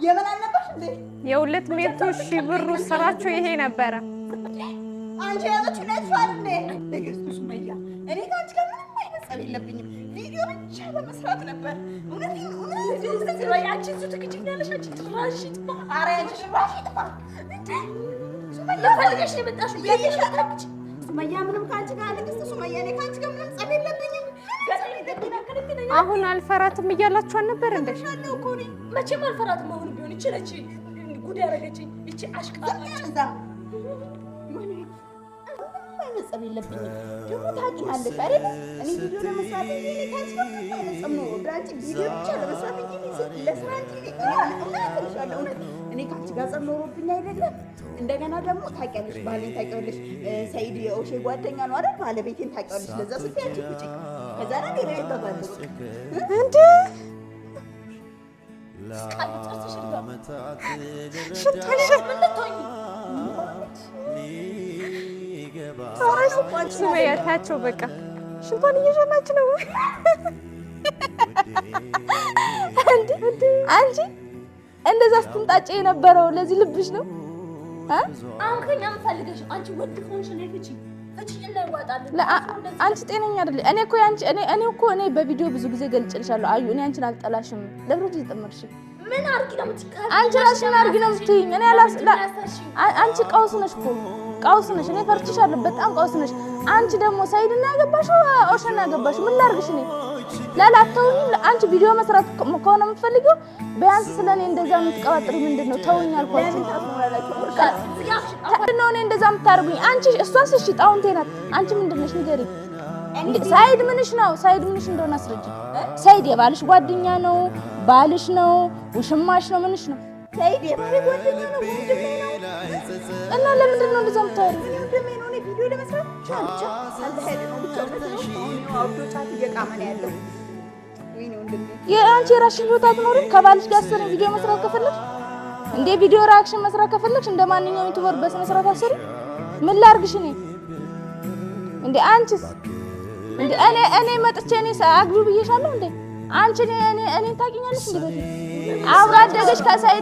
የምን አልነበርሽ እንዴ? የ200,000 ብሩ ስራችሁ ይሄ ነበረ። አንቺ ያለችው ነጥፋል እንዴ? ለክርስቶስ ሱመያ እኔ ካንቺ ጋር ምንም አይነት ጸብ የለብኝም። ቪዲዮ ብቻ ለመስራት ነበር። እውነቴን ሱመያ አንቺ እሱ ትክክለኛለሽ። አንቺ ትራሽ ጥፋ። ኧረ አንቺ ትራሽ ጥፋ እንዴ? ሱመያ ፈልገሽ የመጣሽው የለሽ ሱመያ ምንም ካንቺ ጋር አለክስት ሱመያ እኔ ካንቺ ጋር ምንም ጸብ የለብኝም። አሁን አልፈራትም እያላችሁ አልነበር እንዴ? መቼም አልፈራትም። አሁን ቢሆን ይችላልሽ ጉድ ያረጋችኝ እቺ አሽቃባጭ እዛ ጸብ የለብኝም። ደግሞ ታውቂያለሽ አይደል? እኔ ቪዲዮ ለመስራት እንጂ እኔ ካንቺ ጋር ምንም አይነት ጸብ ነው። ብራንቺ ቪዲዮ ብቻ ለመስራት እንጂ ለስራ እንጂ እኔ ካንቺ ጋር ጸብ ኖሮብኝ አይደለም። እንደገና ደግሞ ታውቂያለሽ ባሌን ታውቂያለሽ። ሰይድ የኦሼ ጓደኛ ነው አይደል? ባለቤቴን ታውቂያለሽ። ለዛ ስትይ አንቺ ውጪ ከዛ ነገር ላይ ተባለሽ እንዴ? ሱመያታቸው በቃ ሽንቷን እየሸናች ነው። አንቺ እንደዛ ስትምጣጭ የነበረው ለዚህ ልብሽ ነው። አሁን ከኛ ፈልገሽ አንቺ ወድ ሆንሽ ነው ፍቺ አንቺ ጤነኛ አይደል? እኔ በቪዲዮ ብዙ ጊዜ ገልጭልሻለሁ። አዩ እኔ አንቺን አልጠላሽም። ለብሩት ይጥምርሽ ምን አርጊ ነው የምትካሪ? አንቺ ራስሽን አርጊ ነው የምትይኝ። እኔ አንቺ ቀውስ ነሽ እኮ ቀውስ ነሽ። እኔ ፈርችሻለሁ፣ በጣም ቀውስ ነሽ። አንቺ ደግሞ ሳይድና ያገባሽው ኦሸና ያገባሽው ምን ላርግሽ? እኔ ላላተውኝ አንቺ ቪዲዮ መስራት ከሆነ የምትፈልጊው ቢያንስ ስለኔ እንደዛ የምትቀባጥሪ ምንድነው? ተውኝ አልኳችሁ። ነው እኔ እንደዛ የምታርጉኝ አንቺ። እሷስ እሺ ጣውንቴ ናት። አንቺ ምንድነሽ ንገሪኝ። ሳይድ ምንሽ ነው? ሳይድ ምንሽ እንደሆነ አስረጅ። ሳይድ የባልሽ ጓደኛ ነው? ባልሽ ነው? ውሽማሽ ነው? ምንሽ ነው? ሳይድ የባል ጓደኛ ነው? ወንድሜ ነው። እና ለምንድን ነው እንደዛ የምታወሪው? ወንድሜ ነው። እኔ ቪዲዮ ለመስራት ቻልቻ አልሄደ ነው ብቻ ነው አውዶ ጫት እየቃመ ነው ያለው። ወይኔ ወንድሜ የአንቺ የራስሽን ህይወት አትኖሪም? ከባልሽ ጋር ሰረ ቪዲዮ መስራት ከፈለግሽ እንደ ቪዲዮ ሪአክሽን መስራት ከፈለግሽ እንደ ማንኛውም ዩቲዩበር በስነ ስርዓት አሰሪ። ምን ላርግሽ እኔ እንዴ? አንቺስ እንዴ? እኔ መጥቼ እኔ አግቡ ብዬሻለሁ እንዴ? አንቺ እኔ ታውቂኛለሽ እንዴ? በፊት አብራ አደገሽ ከሳይ